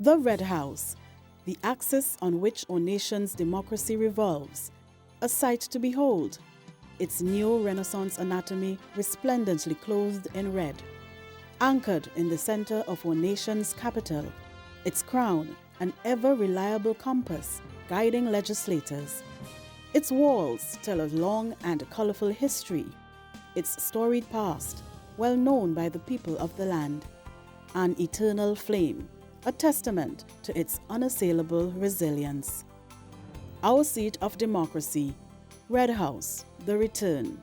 The Red House, the axis on which our nation's democracy revolves, a sight to behold, its neo-Renaissance anatomy resplendently clothed in red. Anchored in the center of our nation's capital, its crown an ever-reliable compass guiding legislators. Its walls tell a long and colorful history, its storied past, well known by the people of the land, an eternal flame, a testament to its unassailable resilience. Our seat of democracy, Red House, the return.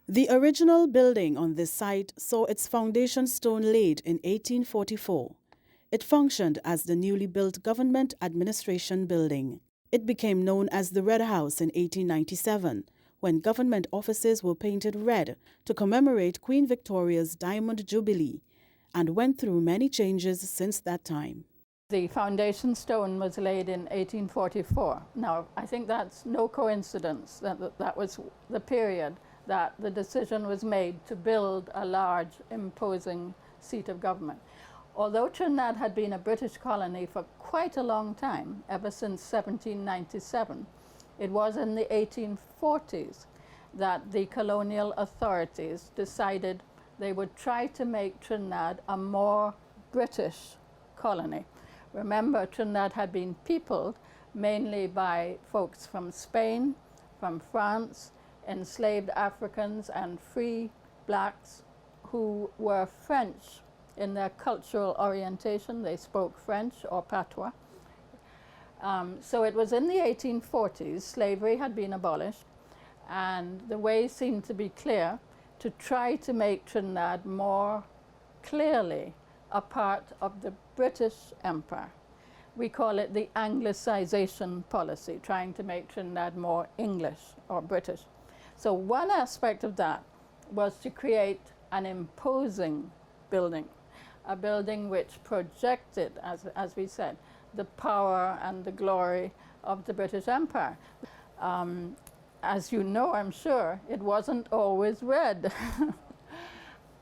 The original building on this site saw its foundation stone laid in 1844. It functioned as the newly built Government Administration Building. It became known as the Red House in 1897, when government offices were painted red to commemorate Queen Victoria's Diamond Jubilee, and went through many changes since that time. The foundation stone was laid in 1844. Now, I think that's no coincidence that was the period that the decision was made to build a large, imposing seat of government. Although Trinidad had been a British colony for quite a long time, ever since 1797, it was in the 1840s that the colonial authorities decided they would try to make Trinidad a more British colony. Remember, Trinidad had been peopled mainly by folks from Spain, from France, enslaved Africans, and free blacks who were French in their cultural orientation. They spoke French or patois. So it was in the 1840s, slavery had been abolished, and the way seemed to be clear to try to make Trinidad more clearly a part of the British Empire. We call it the Anglicization policy, trying to make Trinidad more English or British. So one aspect of that was to create an imposing building, a building which projected, as we said, the power and the glory of the British Empire. As you know, I'm sure, it wasn't always red.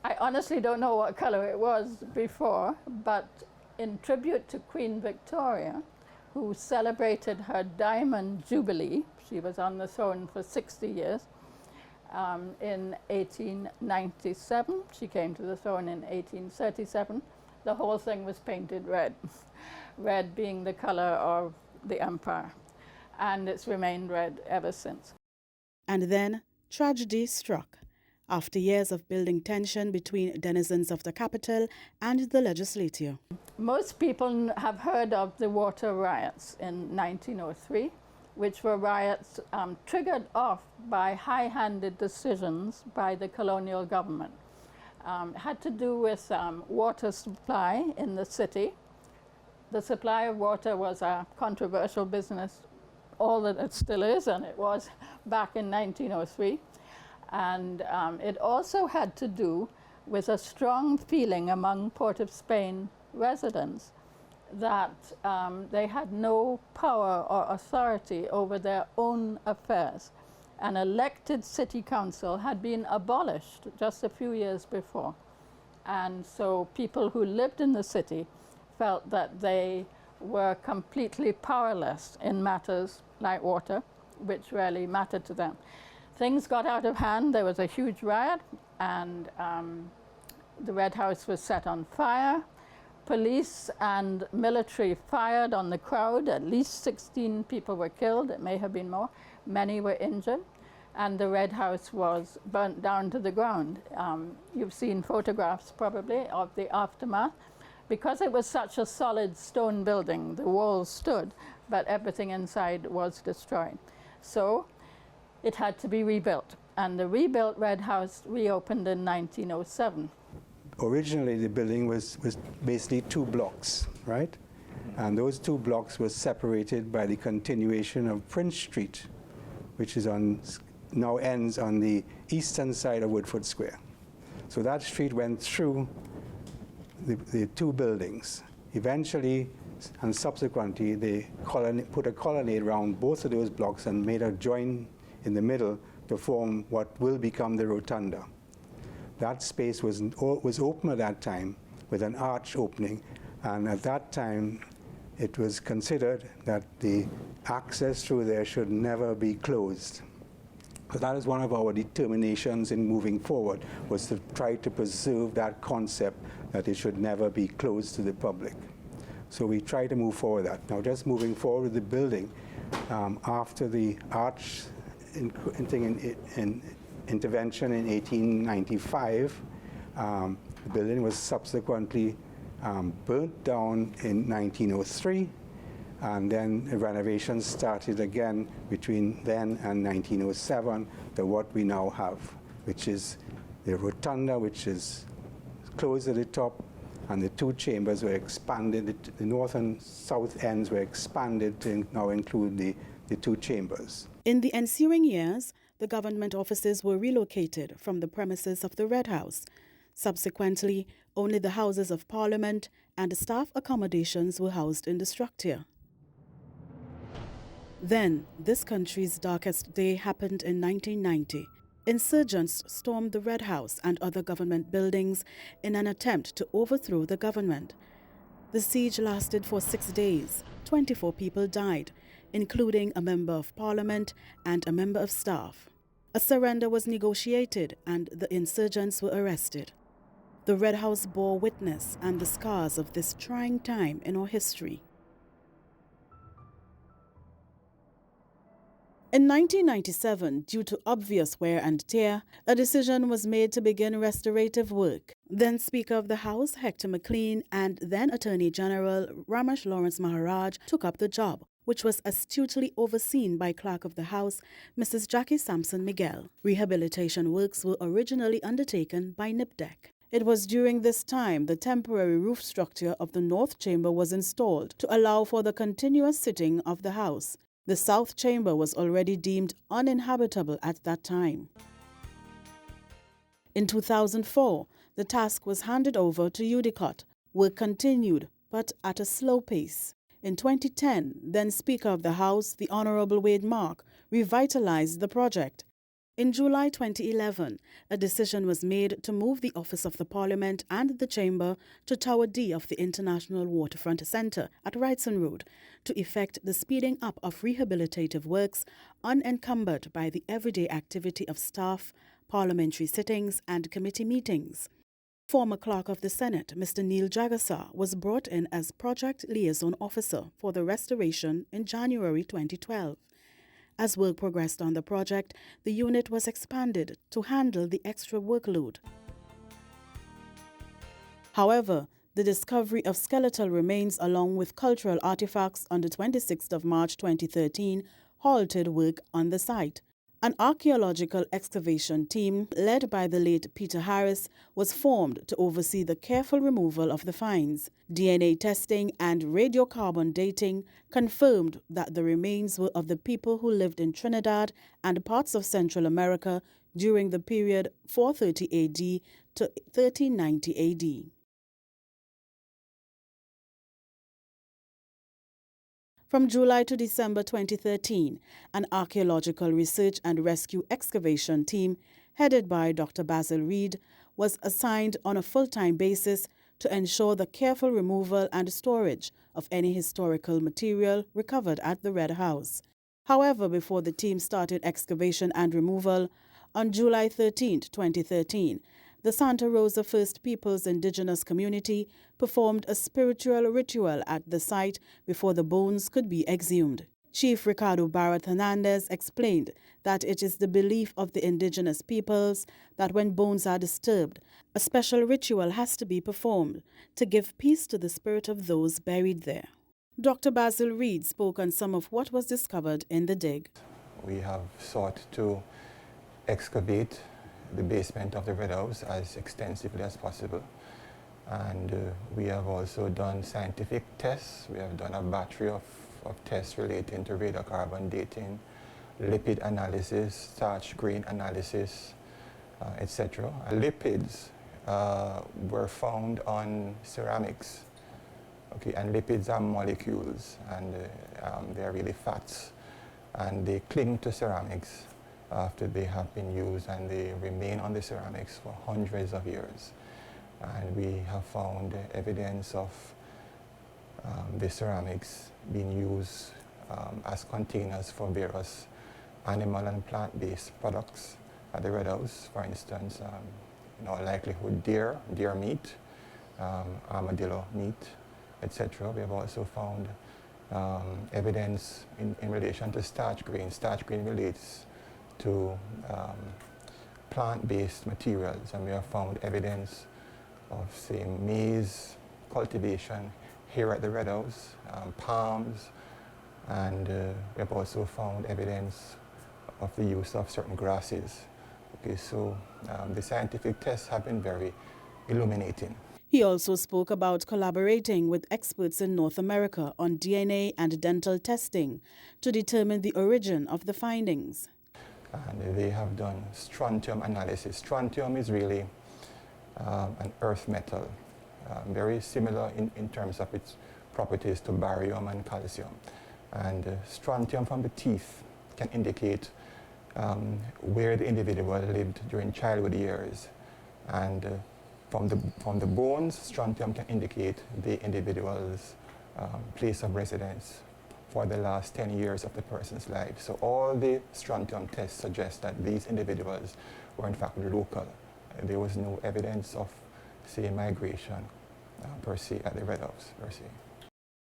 I honestly don't know what color it was before, but in tribute to Queen Victoria, who celebrated her Diamond Jubilee, she was on the throne for 60 years, in 1897, she came to the throne in 1837, the whole thing was painted red, red being the color of the empire, and it's remained red ever since. And then tragedy struck. After years of building tension between denizens of the capital and the legislature. Most people have heard of the water riots in 1903, which were riots triggered off by high-handed decisions by the colonial government. Had to do with water supply in the city. The supply of water was a controversial business, all that it still is, and it was back in 1903. And it also had to do with a strong feeling among Port of Spain residents that they had no power or authority over their own affairs. An elected city council had been abolished just a few years before. And so people who lived in the city felt that they were completely powerless in matters like water, which really mattered to them. Things got out of hand. There was a huge riot, and the Red House was set on fire. Police and military fired on the crowd. At least 16 people were killed. It may have been more. Many were injured, and the Red House was burnt down to the ground. You've seen photographs probably of the aftermath. Because it was such a solid stone building, the walls stood, but everything inside was destroyed. So it had to be rebuilt, and the rebuilt Red House reopened in 1907. Originally, the building was basically 2 blocks, right? And those 2 blocks were separated by the continuation of Prince Street, which is now ends on the eastern side of Woodford Square. So that street went through the 2 buildings. Eventually, and subsequently, they put a colonnade around both of those blocks and made a join in the middle to form what will become the rotunda. that space was open at that time with an arch opening, and at that time it was considered that the access through there should never be closed. So that is one of our determinations in moving forward, was to try to preserve that concept that it should never be closed to the public. So we try to move forward that. Now just moving forward with the building, after the arch intervention in 1895, the building was subsequently burnt down in 1903, and then renovations started again between then and 1907 to what we now have, which is the rotunda, which is closed at the top, and the two chambers were expanded. The north and south ends were expanded to now include the two chambers. In the ensuing years, the government offices were relocated from the premises of the Red House. Subsequently, only the Houses of Parliament and staff accommodations were housed in the structure. Then, this country's darkest day happened in 1990. Insurgents stormed the Red House and other government buildings in an attempt to overthrow the government. The siege lasted for 6 days. 24 people died, including a member of parliament and a member of staff. A surrender was negotiated and the insurgents were arrested. The Red House bore witness and the scars of this trying time in our history. In 1997, due to obvious wear and tear, a decision was made to begin restorative work. Then Speaker of the House, Hector McLean, and then Attorney General Ramesh Lawrence Maharaj took up the job, which was astutely overseen by Clerk of the House, Mrs. Jackie Sampson Miguel. Rehabilitation works were originally undertaken by NIPDEC. It was during this time the temporary roof structure of the North Chamber was installed to allow for the continuous sitting of the House. The South Chamber was already deemed uninhabitable at that time. In 2004, the task was handed over to UDICOT. Work continued, but at a slow pace. In 2010, then Speaker of the House, the Honorable Wade Mark, revitalized the project. In July 2011, a decision was made to move the office of the Parliament and the Chamber to Tower D of the International Waterfront Centre at Wrightson Road to effect the speeding up of rehabilitative works unencumbered by the everyday activity of staff, parliamentary sittings and committee meetings. Former Clerk of the Senate, Mr. Neil Jagassar, was brought in as Project Liaison Officer for the restoration in January 2012. As work progressed on the project, the unit was expanded to handle the extra workload. However, the discovery of skeletal remains along with cultural artifacts on the 26th of March 2013 halted work on the site. An archaeological excavation team, led by the late Peter Harris, was formed to oversee the careful removal of the finds. DNA testing and radiocarbon dating confirmed that the remains were of the people who lived in Trinidad and parts of Central America during the period 430 AD to 1390 AD. From July to December 2013, an archaeological research and rescue excavation team, headed by Dr. Basil Reed, was assigned on a full-time basis to ensure the careful removal and storage of any historical material recovered at the Red House. However, before the team started excavation and removal, on July 13, 2013, the Santa Rosa First Peoples indigenous community performed a spiritual ritual at the site before the bones could be exhumed. Chief Ricardo Barrett Hernandez explained that it is the belief of the indigenous peoples that when bones are disturbed, a special ritual has to be performed to give peace to the spirit of those buried there. Dr. Basil Reed spoke on some of what was discovered in the dig. We have sought to excavate the basement of the Red House as extensively as possible. And we have also done scientific tests. We have done a battery of tests relating to radiocarbon dating, lipid analysis, starch grain analysis, etc. Lipids were found on ceramics. Okay, and lipids are molecules, and they are really fats, and they cling to ceramics. after they have been used, and they remain on the ceramics for hundreds of years. And we have found evidence of the ceramics being used as containers for various animal and plant-based products at the Red House. For instance, in all likelihood, deer meat, armadillo meat, etc. We have also found evidence in relation to starch grain. Starch grain relates to plant-based materials, and we have found evidence of, say, maize cultivation here at the Red House, palms, and we have also found evidence of the use of certain grasses. Okay, so the scientific tests have been very illuminating. He also spoke about collaborating with experts in North America on DNA and dental testing to determine the origin of the findings. And they have done strontium analysis. Strontium is really an earth metal, very similar in terms of its properties to barium and calcium. And strontium from the teeth can indicate where the individual lived during childhood years. And from the bones, strontium can indicate the individual's place of residence for the last 10 years of the person's life. So all the strontium tests suggest that these individuals were in fact local. There was no evidence of, say, migration per se at the Red House per se.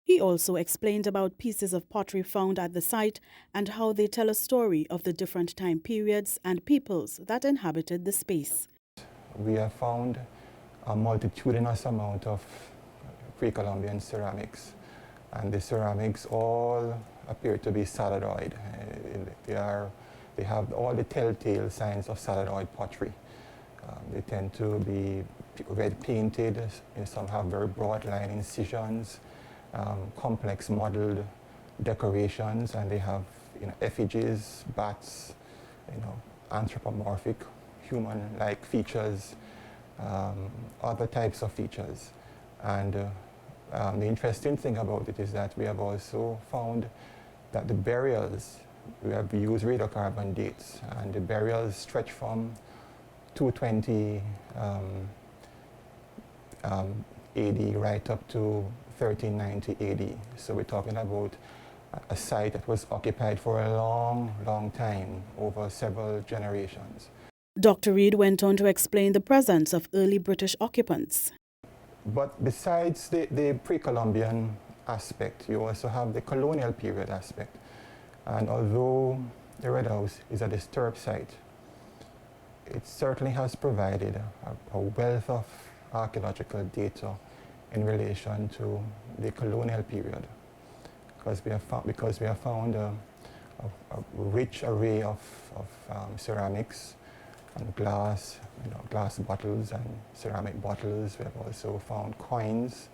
He also explained about pieces of pottery found at the site and how they tell a story of the different time periods and peoples that inhabited the space. We have found a multitudinous amount of pre-Columbian ceramics, and the ceramics all appear to be celluloid. They have all the telltale signs of celluloid pottery. They tend to be red painted, some have very broad line incisions, complex modeled decorations, and they have effigies, bats, anthropomorphic human-like features, other types of features. And the interesting thing about it is that we have also found that the burials, we have used radiocarbon dates, and the burials stretch from 220 AD right up to 1390 AD. So we're talking about a site that was occupied for a long, long time, over several generations. Dr. Reed went on to explain the presence of early British occupants. But besides the pre-Columbian aspect, you also have the colonial period aspect. And although the Red House is a disturbed site, it certainly has provided a wealth of archaeological data in relation to the colonial period, because we have found a rich array of ceramics and glass, glass bottles and ceramic bottles. We have also found coins.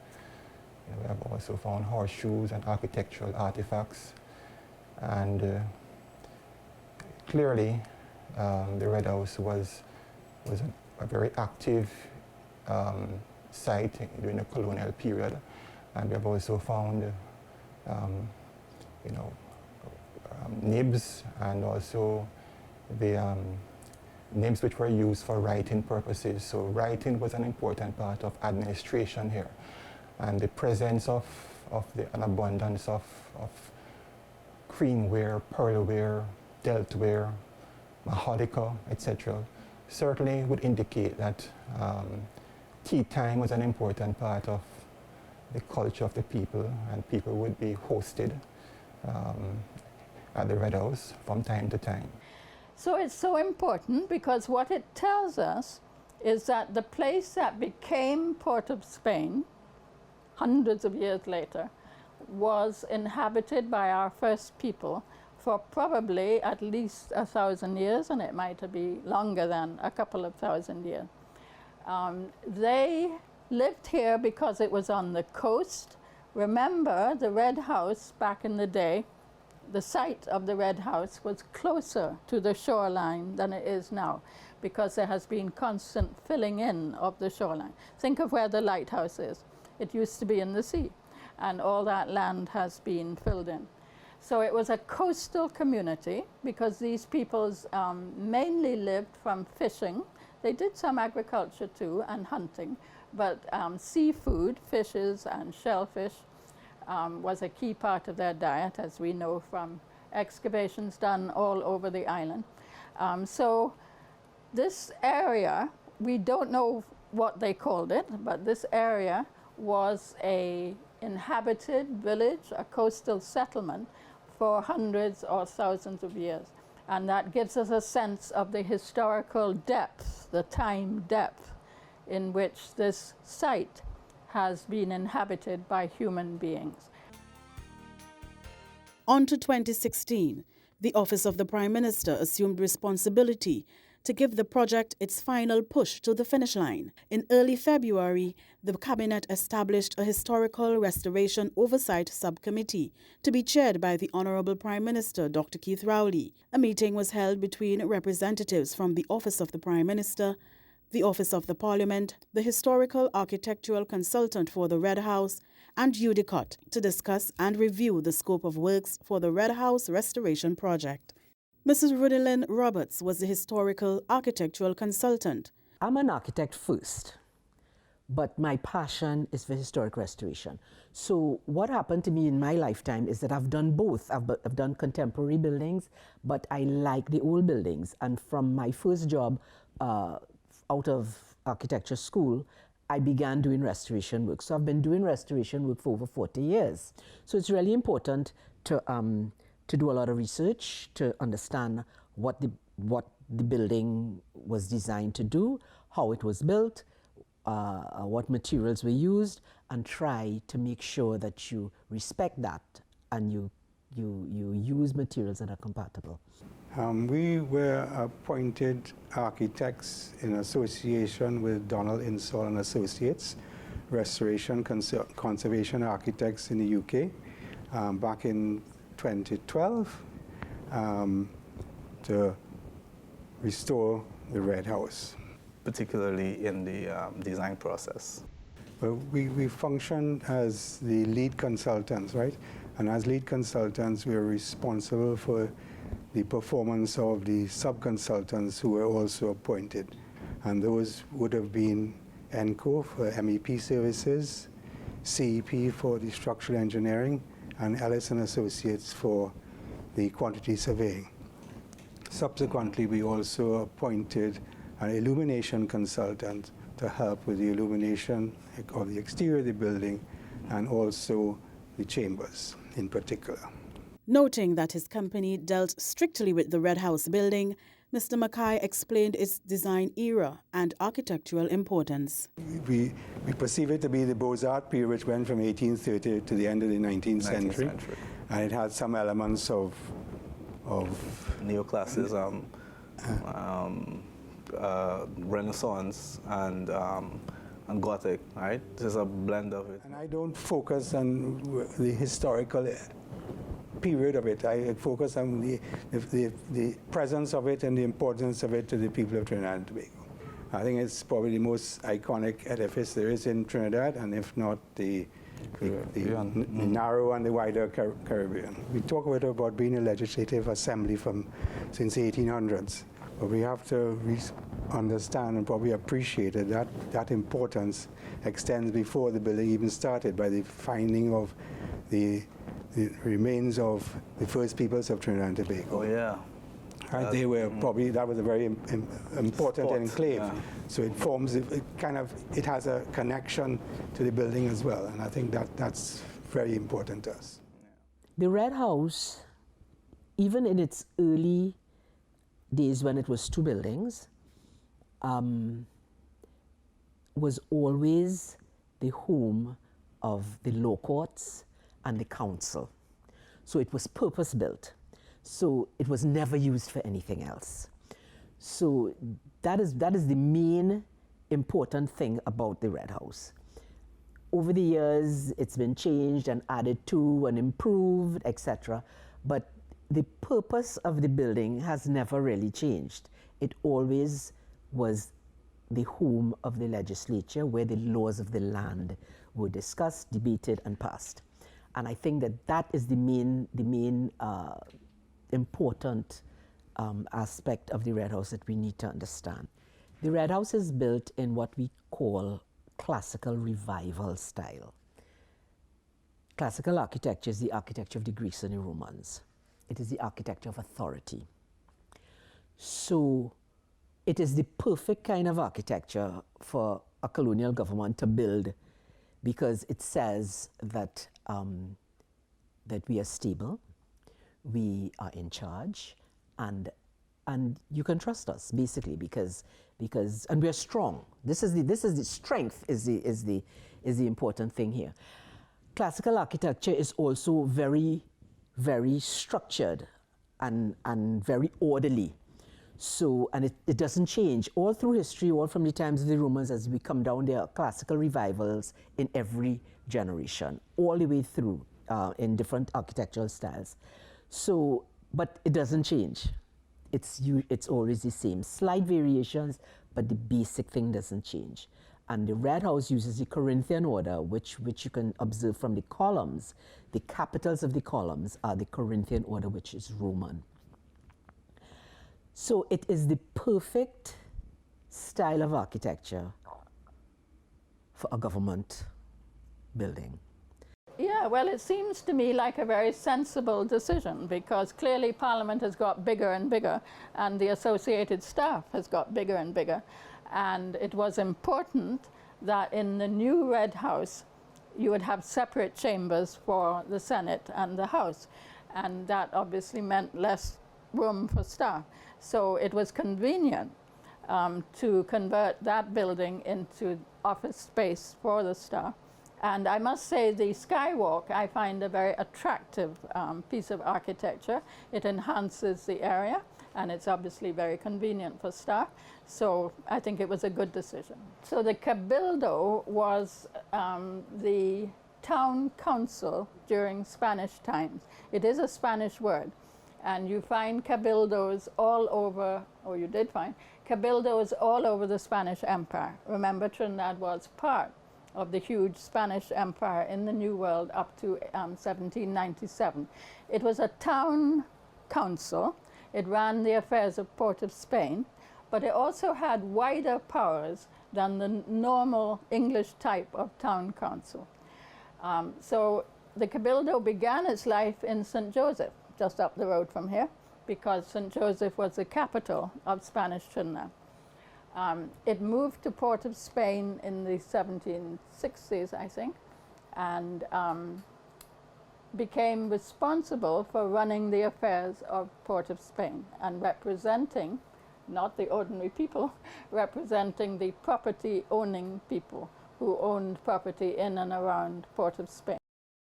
We have also found horseshoes and architectural artifacts. And clearly, the Red House was a very active site during the colonial period, and we have also found nibs, and also the nibs which were used for writing purposes. So writing was an important part of administration here, and the presence of an abundance of creamware, pearlware, deltware, maholica, etc., certainly would indicate that tea time was an important part of the culture of the people, and people would be hosted at the Red House from time to time. So it's so important because what it tells us is that the place that became Port of Spain hundreds of years later was inhabited by our first people for probably at least 1,000 years, and it might be longer than a couple of thousand years. They lived here because it was on the coast. Remember, the Red House back in the day, the site of the Red House was closer to the shoreline than it is now, because there has been constant filling in of the shoreline. Think of where the lighthouse is. It used to be in the sea, and all that land has been filled in. So it was a coastal community because these peoples mainly lived from fishing. They did some agriculture too and hunting, but seafood, fishes and shellfish was a key part of their diet, as we know from excavations done all over the island. So this area, we don't know what they called it, but this area was a inhabited village, a coastal settlement for hundreds or thousands of years. And that gives us a sense of the historical depth, the time depth in which this site has been inhabited by human beings. On to 2016, the Office of the Prime Minister assumed responsibility to give the project its final push to the finish line. In early February, the Cabinet established a Historical Restoration Oversight Subcommittee to be chaired by the Honourable Prime Minister, Dr. Keith Rowley. A meeting was held between representatives from the Office of the Prime Minister, the Office of the Parliament, the Historical Architectural Consultant for the Red House, and UDICOT to discuss and review the scope of works for the Red House restoration project. Mrs. Rudilyn Roberts was the Historical Architectural Consultant. I'm an architect first, but my passion is for historic restoration. So what happened to me in my lifetime is that I've done both. I've done contemporary buildings, but I like the old buildings. And from my first job out of architecture school, I began doing restoration work. So I've been doing restoration work for over 40 years. So it's really important to do a lot of research to understand what the building was designed to do, how it was built, what materials were used, and try to make sure that you respect that and you use materials that are compatible. We were appointed architects in association with Donald Insall and Associates, Restoration Conservation Architects in the UK, back in 2012 to restore the Red House. Particularly in the design process. Well, we function as the lead consultants, right? And as lead consultants, we are responsible for the performance of the sub-consultants who were also appointed. And those would have been ENCO for MEP services, CEP for the structural engineering, and Ellis & Associates for the quantity surveying. Subsequently, we also appointed an illumination consultant to help with the illumination of the exterior of the building and also the chambers in particular. Noting that his company dealt strictly with the Red House building, Mr. Mackay explained its design era and architectural importance. We perceive it to be the Beaux-Arts period, which went from 1830 to the end of the 19th century. And it had some elements of neoclassicism, Renaissance, and Gothic, right? There's a blend of it. And I don't focus on the historical period of it. I focus on the presence of it and the importance of it to the people of Trinidad and Tobago. I think it's probably the most iconic edifice there is in Trinidad, and if not the narrow and the wider Caribbean. We talk about being a legislative assembly since the 1800s, but we have to understand and probably appreciate that importance extends before the building even started by the finding of the remains of the first peoples of Trinidad and Tobago. Oh yeah. Right, they were probably, that was a very important enclave. Yeah. So it forms, it has a connection to the building as well. And I think that's very important to us. The Red House, even in its early days when it was two buildings, was always the home of the law courts and the council. So it was purpose-built. So it was never used for anything else. So that is the main important thing about the Red House. Over the years, it's been changed and added to and improved, etc. But the purpose of the building has never really changed. It always was the home of the legislature where the laws of the land were discussed, debated, and passed. And I think that that is the main important aspect of the Red House that we need to understand. The Red House is built in what we call classical revival style. Classical architecture is the architecture of the Greeks and the Romans. It is the architecture of authority. So it is the perfect kind of architecture for a colonial government to build, because it says that, that we are stable, we are in charge, and you can trust us, basically, because and we are strong. This is the strength is the important thing here. Classical architecture is also very, very structured and very orderly. So, and it doesn't change. All through history, all from the times of the Romans, as we come down, there are classical revivals in every generation, all the way through in different architectural styles. So, but it doesn't change. It's always the same. Slight variations, but the basic thing doesn't change. And the Red House uses the Corinthian order, which you can observe from the columns. The capitals of the columns are the Corinthian order, which is Roman. So it is the perfect style of architecture for a government building. Yeah, well, it seems to me like a very sensible decision, because clearly Parliament has got bigger and bigger, and the associated staff has got bigger and bigger. And it was important that in the new Red House, you would have separate chambers for the Senate and the House. And that obviously meant less room for staff. So it was convenient to convert that building into office space for the staff. And I must say the skywalk I find a very attractive piece of architecture. It enhances the area, and it's obviously very convenient for staff. So I think it was a good decision. So the Cabildo was the town council during Spanish times. It is a Spanish word. And you find cabildos all over, or you did find, cabildos all over the Spanish Empire. Remember, Trinidad was part of the huge Spanish Empire in the New World up to 1797. It was a town council. It ran the affairs of Port of Spain, but it also had wider powers than the normal English type of town council. So the Cabildo began its life in St. Joseph, just up the road from here, because St. Joseph was the capital of Spanish Trinidad. It moved to Port of Spain in the 1760s, I think, and became responsible for running the affairs of Port of Spain and representing, not the ordinary people, representing the property-owning people who owned property in and around Port of Spain.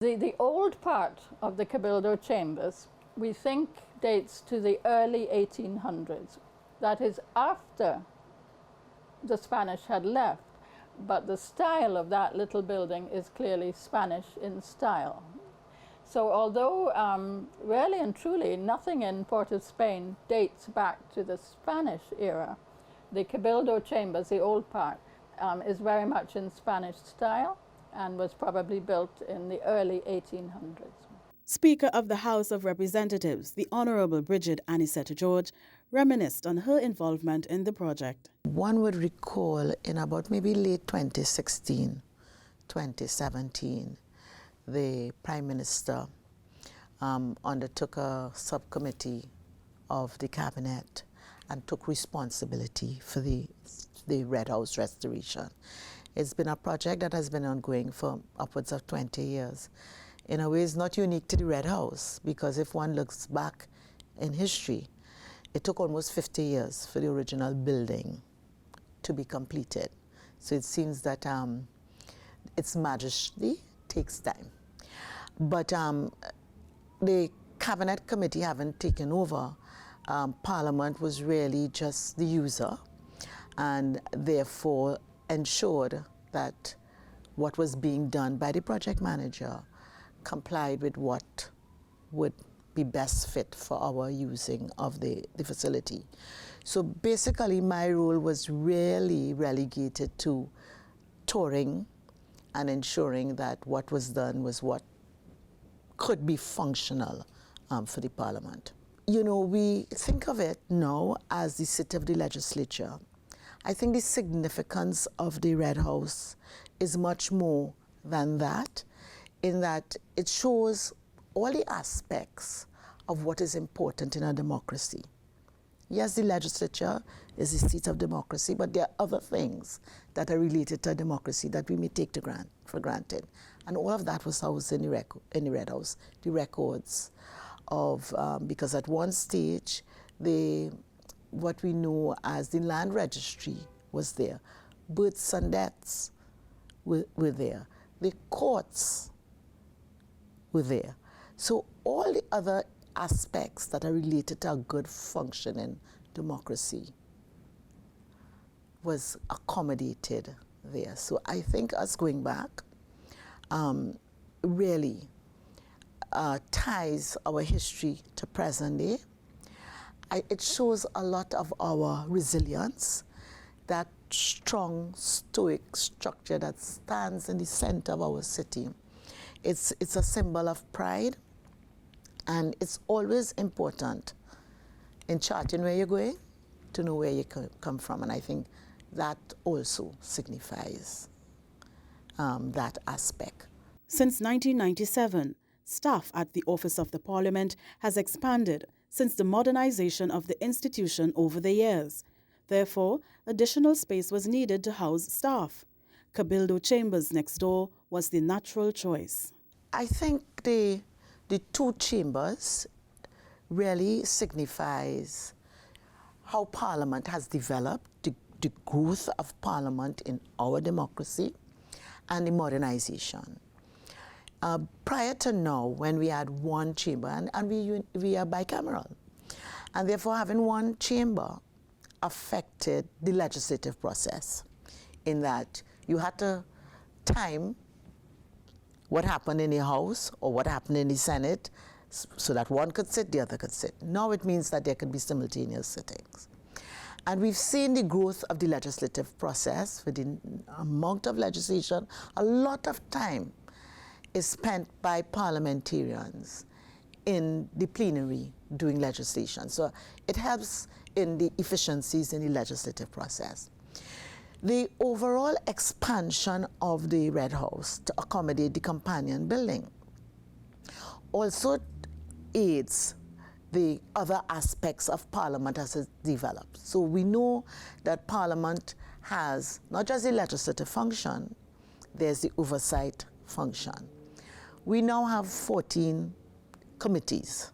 The old part of the Cabildo chambers, we think, dates to the early 1800s. That is after the Spanish had left, but the style of that little building is clearly Spanish in style. So although really and truly nothing in Port of Spain dates back to the Spanish era, the Cabildo chambers, the old part, is very much in Spanish style and was probably built in the early 1800s. Speaker of the House of Representatives, the Honorable Bridget Aniseta George, reminisced on her involvement in the project. One would recall in about maybe late 2016, 2017, the Prime Minister undertook a subcommittee of the Cabinet and took responsibility for the Red House restoration. It's been a project that has been ongoing for upwards of 20 years. In a way, it's not unique to the Red House, because if one looks back in history, it took almost 50 years for the original building to be completed. So it seems that its majesty takes time. But the Cabinet Committee haven't taken over. Parliament was really just the user, and therefore ensured that what was being done by the project manager complied with what would be best fit for our using of the facility. So basically my role was really relegated to touring and ensuring that what was done was what could be functional for the Parliament. You know, we think of it now as the seat of the legislature. I think the significance of the Red House is much more than that, in that it shows all the aspects of what is important in a democracy. Yes, the legislature is the seat of democracy, but there are other things that are related to democracy that we may take for granted. And all of that was housed in the Red House, the records of, because at one stage, what we know as the land registry was there. Births and deaths were there. The courts were there. So all the other aspects that are related to a good functioning democracy was accommodated there. So I think us going back really ties our history to present day. It shows a lot of our resilience, that strong, stoic structure that stands in the center of our city. It's a symbol of pride, and it's always important in charting where you're going to know where you come from, and I think that also signifies that aspect. Since 1997, staff at the Office of the Parliament has expanded since the modernization of the institution over the years. Therefore, additional space was needed to house staff. Cabildo Chambers next door was the natural choice. I think the two chambers really signifies how Parliament has developed, the growth of Parliament in our democracy, and the modernization. Prior to now, when we had one chamber, and we are bicameral, and therefore having one chamber affected the legislative process, in that you had to time what happened in the House or what happened in the Senate so that one could sit, the other could sit. Now it means that there could be simultaneous sittings. And we've seen the growth of the legislative process with the amount of legislation. A lot of time is spent by parliamentarians in the plenary doing legislation. So it helps in the efficiencies in the legislative process. The overall expansion of the Red House to accommodate the companion building also aids the other aspects of Parliament as it develops. So we know that Parliament has not just the legislative function, there's the oversight function. We now have 14 committees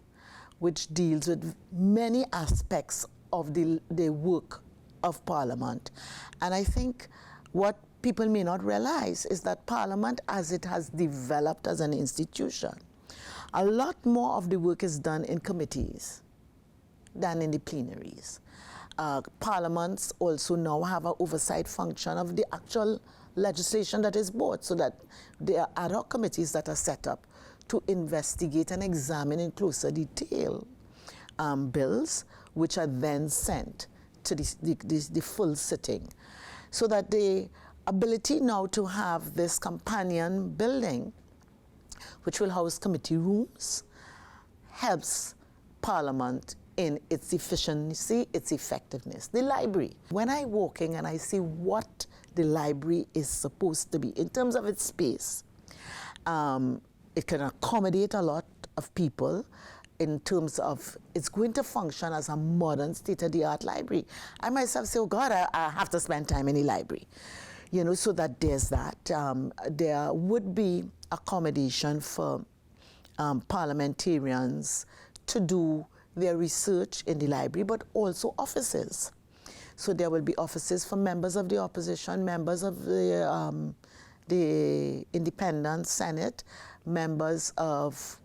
which deals with many aspects of the work of Parliament. And I think what people may not realize is that Parliament, as it has developed as an institution, a lot more of the work is done in committees than in the plenaries. Parliaments also now have an oversight function of the actual legislation that is brought, so that there are ad hoc committees that are set up to investigate and examine in closer detail bills, which are then sent to the full sitting. So that the ability now to have this companion building, which will house committee rooms, helps Parliament in its efficiency, its effectiveness. The library, when I walk in and I see what the library is supposed to be in terms of its space, it can accommodate a lot of people in terms of it's going to function as a modern state-of-the-art library. I myself say, oh God, I have to spend time in the library. You know, so that there's that. There would be accommodation for parliamentarians to do their research in the library, but also offices. So there will be offices for members of the opposition, members of the Independent Senate, members of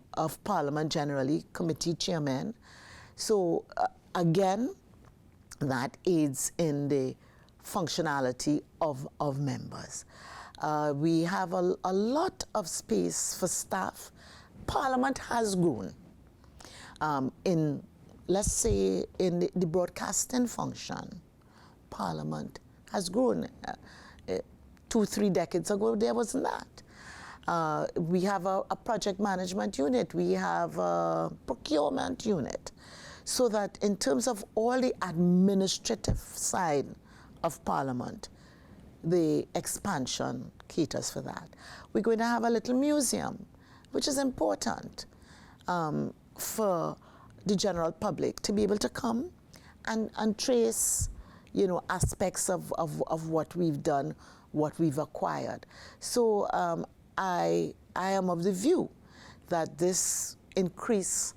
Parliament generally, committee chairmen. So again, that aids in the functionality of members. We have a lot of space for staff. Parliament has grown. Let's say, in the broadcasting function, Parliament has grown. 2-3 decades ago, there was not. We have a project management unit. We have a procurement unit. So that in terms of all the administrative side of Parliament, the expansion caters for that. We're going to have a little museum, which is important for the general public to be able to come and trace, you know, aspects of what we've done, what we've acquired. So I am of the view that this increased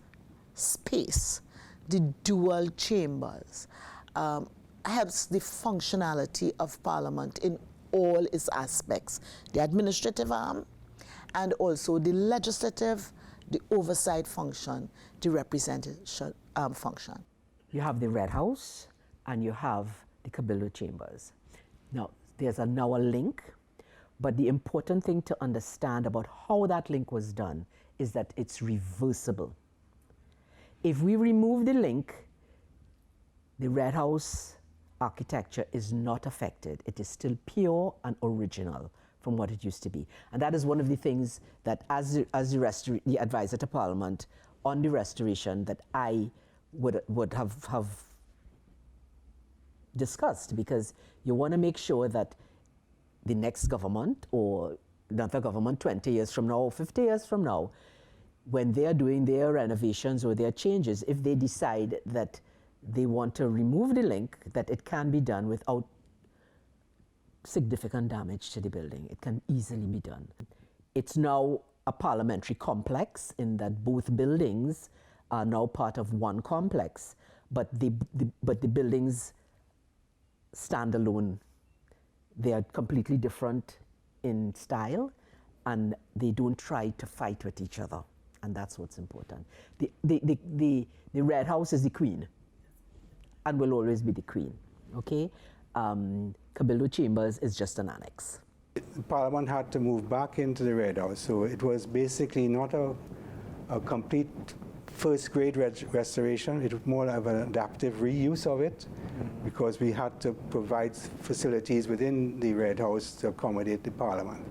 space, the dual chambers, helps the functionality of Parliament in all its aspects, the administrative arm, and also the legislative, the oversight function, the representation function. You have the Red House and you have the Cabildo chambers. Now, there's now a link, but the important thing to understand about how that link was done is that it's reversible. If we remove the link, the Red House architecture is not affected. It is still pure and original from what it used to be. And that is one of the things that as the advisor to Parliament on the restoration that I would have discussed, because you want to make sure that the next government or another government 20 years from now or 50 years from now, when they're doing their renovations or their changes, if they decide that they want to remove the link, that it can be done without significant damage to the building. It can easily be done. It's now a parliamentary complex in that both buildings are now part of one complex, but the buildings stand alone. They are completely different in style, and they don't try to fight with each other, and that's what's important. The Red House is the queen, and will always be the queen, okay? Cabildo Chambers is just an annex. Parliament had to move back into the Red House, so it was basically not a complete first-grade restoration. It was more of an adaptive reuse of it, because we had to provide facilities within the Red House to accommodate the Parliament,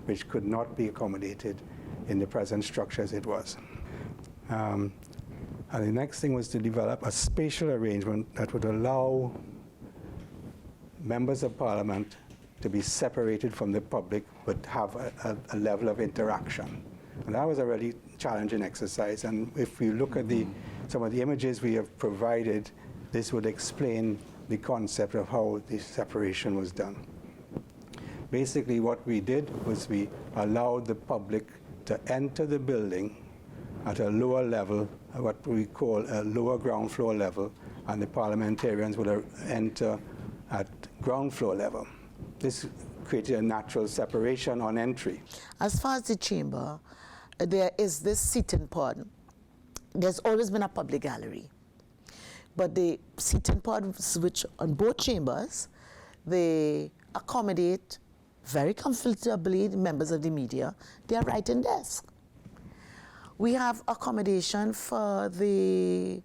which could not be accommodated in the present structure as it was. And the next thing was to develop a spatial arrangement that would allow members of Parliament to be separated from the public but have a level of interaction. And that was a really challenging exercise. And if we look at some of the images we have provided, this would explain the concept of how the separation was done. Basically, what we did was we allowed the public to enter the building at a lower level, what we call a lower ground floor level, and the parliamentarians would enter at ground floor level. This created a natural separation on entry. As far as the chamber, there is this seating pod. There's always been a public gallery, but the seating pods, which on both chambers, they accommodate very comfortably the members of the media, their writing desk. We have accommodation for the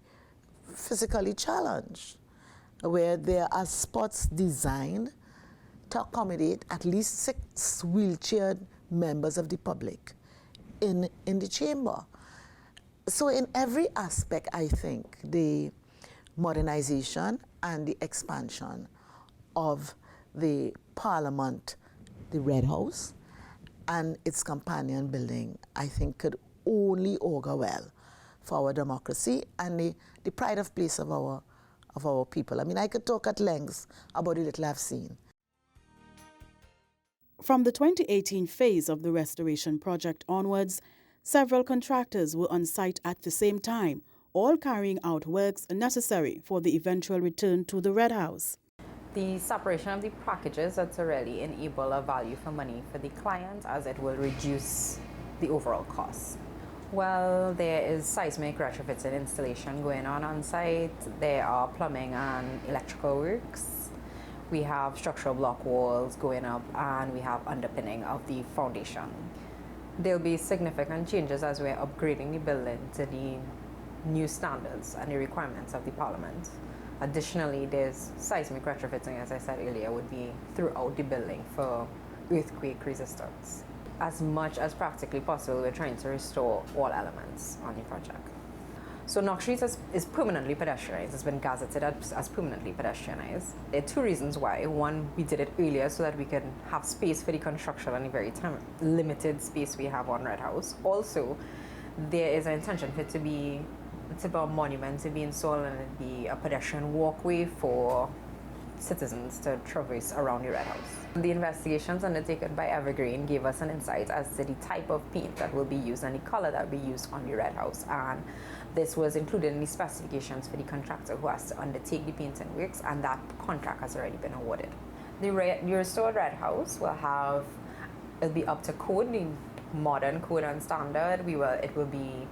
physically challenged, where there are spots designed to accommodate at least 6 wheelchaired members of the public in the chamber. So in every aspect, I think the modernization and the expansion of the Parliament, the Red House, and its companion building, I think could only augur well for our democracy and the pride of place of our people. I mean, I could talk at length about the little I've seen. From the 2018 phase of the restoration project onwards, several contractors were on site at the same time, all carrying out works necessary for the eventual return to the Red House. The separation of the packages, that's to really enable a value for money for the client, as it will reduce the overall cost. Well, there is seismic retrofits and installation going on site. There are plumbing and electrical works. We have structural block walls going up, and we have underpinning of the foundation. There'll be significant changes as we're upgrading the building to the new standards and the requirements of the Parliament. Additionally, there's seismic retrofitting, as I said earlier, would be throughout the building for earthquake resistance. as much as practically possible, we're trying to restore all elements on the project. So Knox Street is permanently pedestrianized. It's been gazetted as permanently pedestrianized. There are two reasons why. One, we did it earlier so that we can have space for the construction and the very limited space we have on Red House. Also, there is an intention for it to be a monument to be installed and it be a pedestrian walkway for citizens to traverse around the Red House. The investigations undertaken by Evergreen gave us an insight as to the type of paint that will be used and the color that will be used on the Red House, and this was included in the specifications for the contractor who has to undertake the painting works, and that contract has already been awarded. The restored Red House it'll be up to code, the modern code and standard. It will be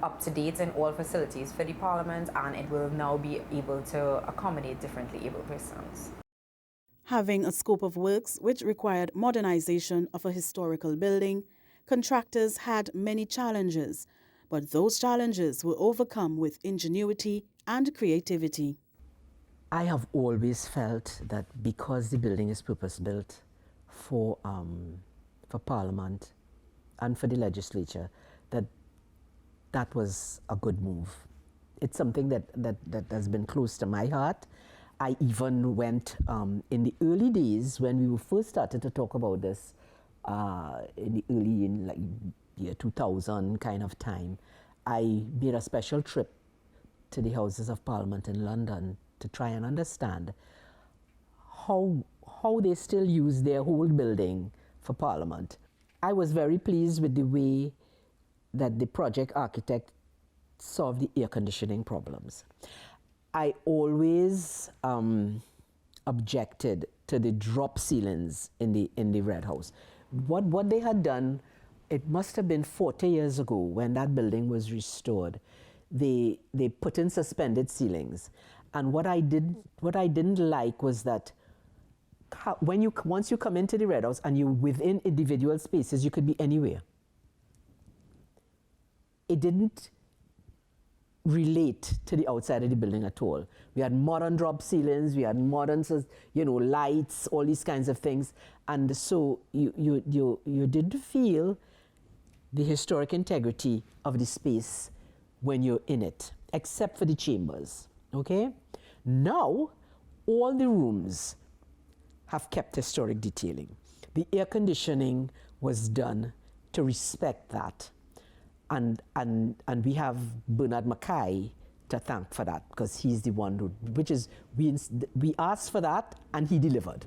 up to date in all facilities for the Parliament, and it will now be able to accommodate differently able persons. Having a scope of works which required modernization of a historical building, contractors had many challenges, but those challenges were overcome with ingenuity and creativity. I have always felt that because the building is purpose-built for Parliament and for the legislature, that was a good move. It's something that has been close to my heart. I even went in the early days when we first started to talk about this in like year 2000 kind of time. I made a special trip to the Houses of Parliament in London to try and understand how they still use their whole building for Parliament. I was very pleased with the way that the project architect solved the air conditioning problems. I always objected to the drop ceilings in the Red House. What they had done, it must have been 40 years ago when that building was restored. They put in suspended ceilings, and what I didn't like was that once you come into the Red House and you're within individual spaces, you could be anywhere. It didn't relate to the outside of the building at all. We had modern drop ceilings, we had modern, lights, all these kinds of things, and so you didn't feel the historic integrity of the space when you're in it, except for the chambers. Okay? Now, all the rooms have kept historic detailing. The air conditioning was done to respect that. And we have Bernard Mackay to thank for that, because he's the one we asked for that and he delivered.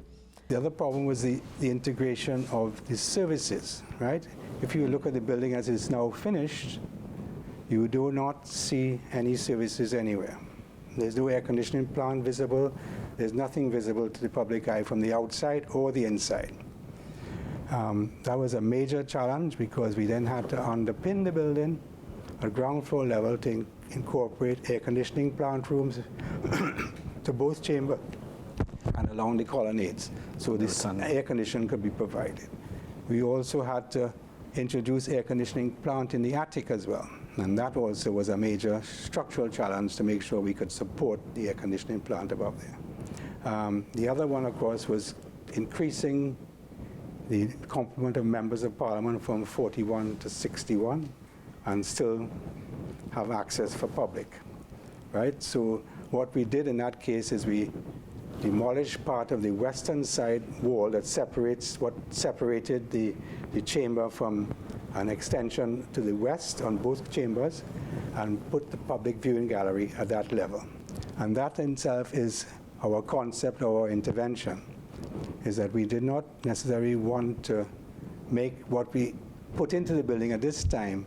The other problem was the integration of the services, right? If you look at the building as it's now finished, you do not see any services anywhere. There's no air conditioning plant visible. There's nothing visible to the public eye from the outside or the inside. That was a major challenge because we then had to underpin the building at ground floor level to incorporate air conditioning plant rooms to both chambers and along the colonnades, so this air conditioning could be provided. We also had to introduce air conditioning plant in the attic as well, and that also was a major structural challenge to make sure we could support the air conditioning plant above there. The other one, of course, was increasing the complement of members of Parliament from 41 to 61 and still have access for public, right? So what we did in that case is we demolished part of the western side wall that separated the chamber from an extension to the west on both chambers and put the public viewing gallery at that level. And that in itself is our concept, our intervention, is that we did not necessarily want to make what we put into the building at this time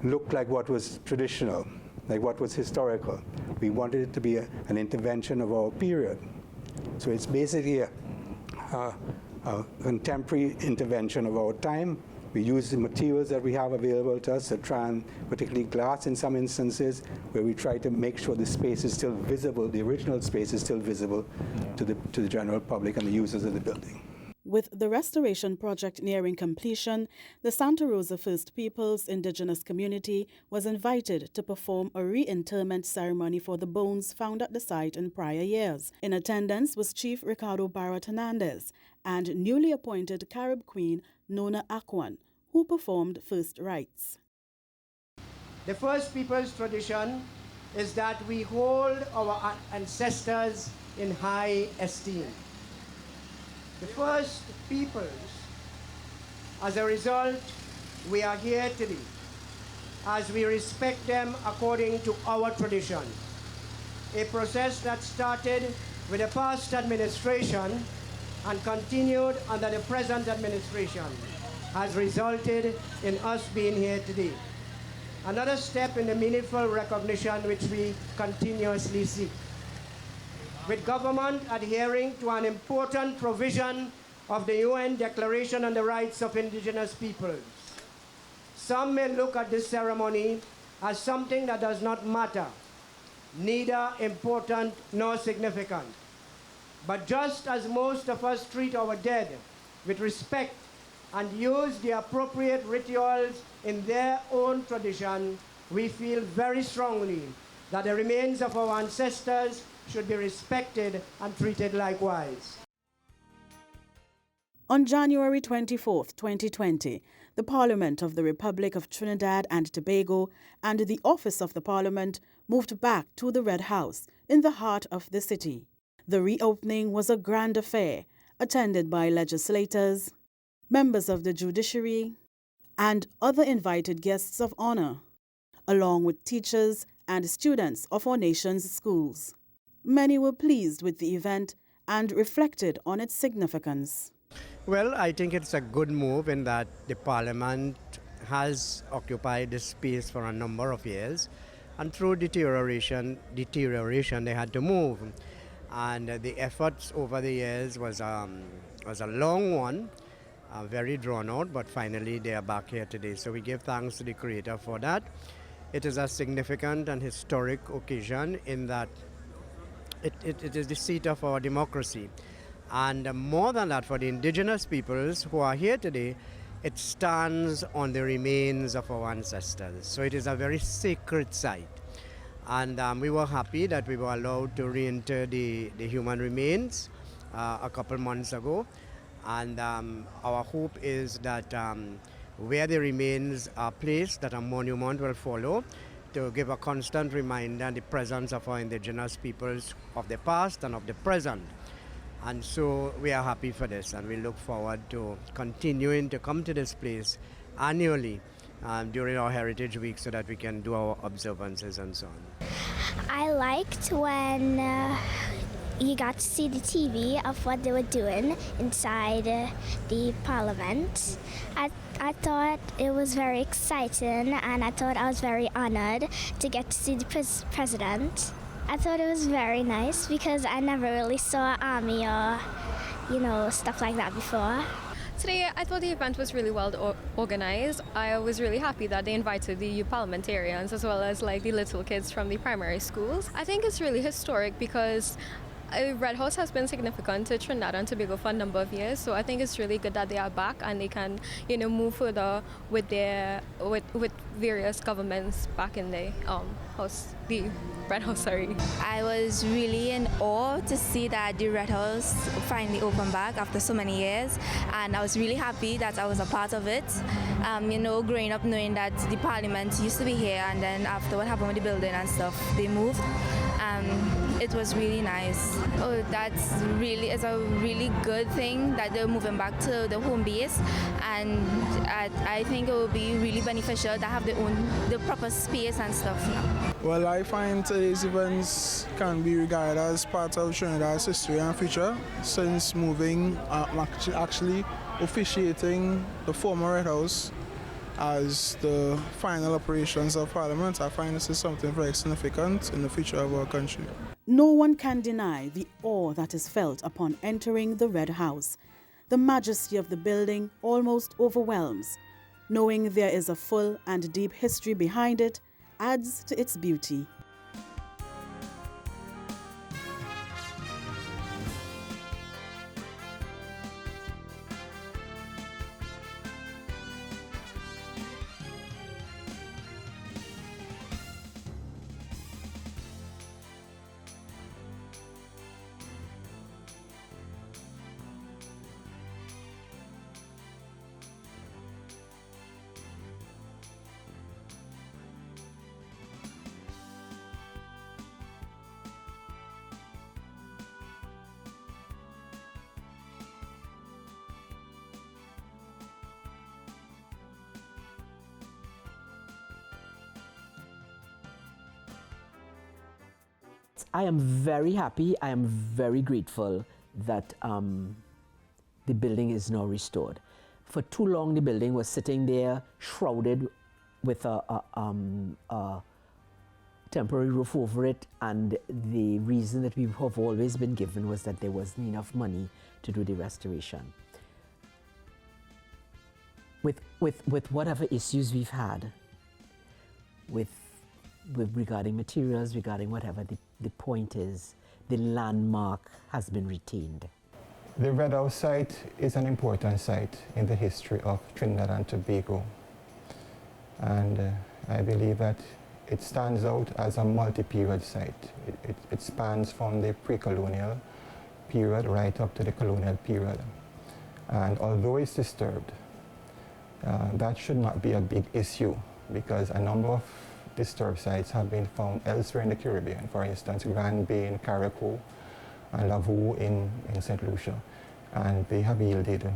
look like what was traditional, like what was historical. We wanted it to be an intervention of our period. So it's basically a contemporary intervention of our time. We use the materials that we have available to us to try and, particularly glass in some instances, where we try to make sure the space is still visible, the original space is still visible to the general public and the users of the building. With the restoration project nearing completion, the Santa Rosa First Peoples indigenous community was invited to perform a re-internment ceremony for the bones found at the site in prior years. In attendance was Chief Ricardo Barrett Hernandez and newly appointed Carib Queen Nona Akwan, who performed first rites. The First Peoples tradition is that we hold our ancestors in high esteem. The First Peoples, as a result, we are here today as we respect them according to our tradition. A process that started with the past administration and continued under the present administration has resulted in us being here today. Another step in the meaningful recognition which we continuously seek. With government adhering to an important provision of the UN Declaration on the Rights of Indigenous Peoples, some may look at this ceremony as something that does not matter, neither important nor significant. But just as most of us treat our dead with respect and use the appropriate rituals in their own tradition, we feel very strongly that the remains of our ancestors should be respected and treated likewise. On January 24, 2020, the Parliament of the Republic of Trinidad and Tobago and the Office of the Parliament moved back to the Red House in the heart of the city. The reopening was a grand affair, attended by legislators, members of the judiciary, and other invited guests of honor, along with teachers and students of our nation's schools. Many were pleased with the event and reflected on its significance. Well, I think it's a good move in that the Parliament has occupied this space for a number of years, and through deterioration they had to move. And the efforts over the years was a long one, very drawn out, but finally they are back here today. So we give thanks to the Creator for that. It is a significant and historic occasion in that it is the seat of our democracy. And more than that, for the indigenous peoples who are here today, it stands on the remains of our ancestors. So it is a very sacred site. And we were happy that we were allowed to reinter the human remains a couple months ago. And our hope is that where the remains are placed, that a monument will follow to give a constant reminder of the presence of our indigenous peoples of the past and of the present. And so we are happy for this, and we look forward to continuing to come to this place annually during our Heritage Week so that we can do our observances and so on. I liked when you got to see the TV of what they were doing inside the Parliament. I thought it was very exciting, and I thought I was very honored to get to see the President. I thought it was very nice because I never really saw army or, stuff like that before. Today, I thought the event was really well organized. I was really happy that they invited the youth parliamentarians as well as the little kids from the primary schools. I think it's really historic because Red House has been significant to Trinidad and Tobago for a number of years, so I think it's really good that they are back and they can, move further with with various governments back in the Red House. I was really in awe to see that the Red House finally opened back after so many years, and I was really happy that I was a part of it. Growing up knowing that the Parliament used to be here, and then after what happened with the building and stuff, they moved. It was really nice. Oh, it's a really good thing that they're moving back to the home base, and I think it will be really beneficial to have the proper space and stuff now. Well, I find today's events can be regarded as part of Trinidad's history and future, since moving, actually officiating the former Red House as the final operations of Parliament. I find this is something very significant in the future of our country. No one can deny the awe that is felt upon entering the Red House. The majesty of the building almost overwhelms. Knowing there is a full and deep history behind it adds to its beauty. I am very happy, I am very grateful that the building is now restored. For too long, the building was sitting there shrouded with a temporary roof over it, and the reason that we have always been given was that there wasn't enough money to do the restoration. With whatever issues we've had with regarding materials, regarding whatever, the point is the landmark has been retained. The Red House site is an important site in the history of Trinidad and Tobago, and I believe that it stands out as a multi-period site. It spans from the pre-colonial period right up to the colonial period, and although it's disturbed, that should not be a big issue, because a number of disturbed sites have been found elsewhere in the Caribbean. For instance, Grand Bay in Carriacou and Lavaux in St. Lucia, and they have yielded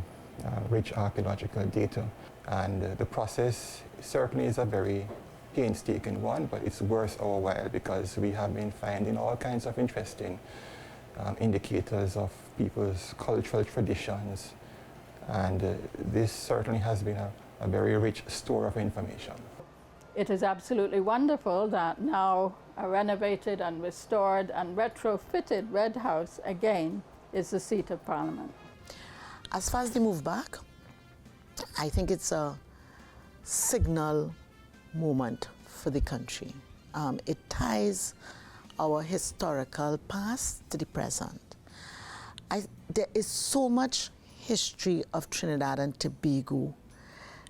rich archaeological data. And the process certainly is a very painstaking one, but it's worth our while, because we have been finding all kinds of interesting indicators of people's cultural traditions, and this certainly has been a very rich store of information. It is absolutely wonderful that now a renovated and restored and retrofitted Red House again is the seat of Parliament. As far as the move back, I think it's a signal moment for the country. It ties our historical past to the present. There is so much history of Trinidad and Tobago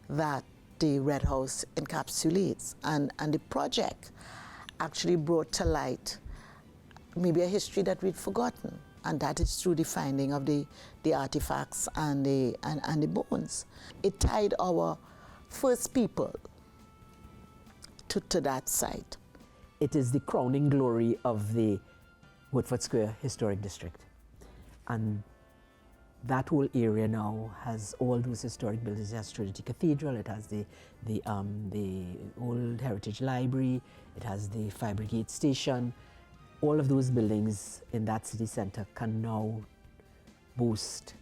that the Red House encapsulates, and the project actually brought to light maybe a history that we'd forgotten, and that is through the finding of the artifacts and the bones. It tied our first people to that site. It is the crowning glory of the Woodford Square Historic District, and that whole area now has all those historic buildings. It has Trinity Cathedral, it has the Old Heritage Library, it has the Fire Brigade Station. All of those buildings in that city center can now boast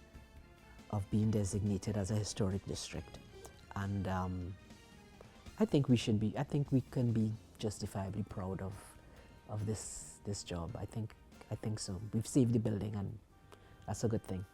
of being designated as a historic district. And I think we can be justifiably proud of this job. I think so. We've saved the building, and that's a good thing.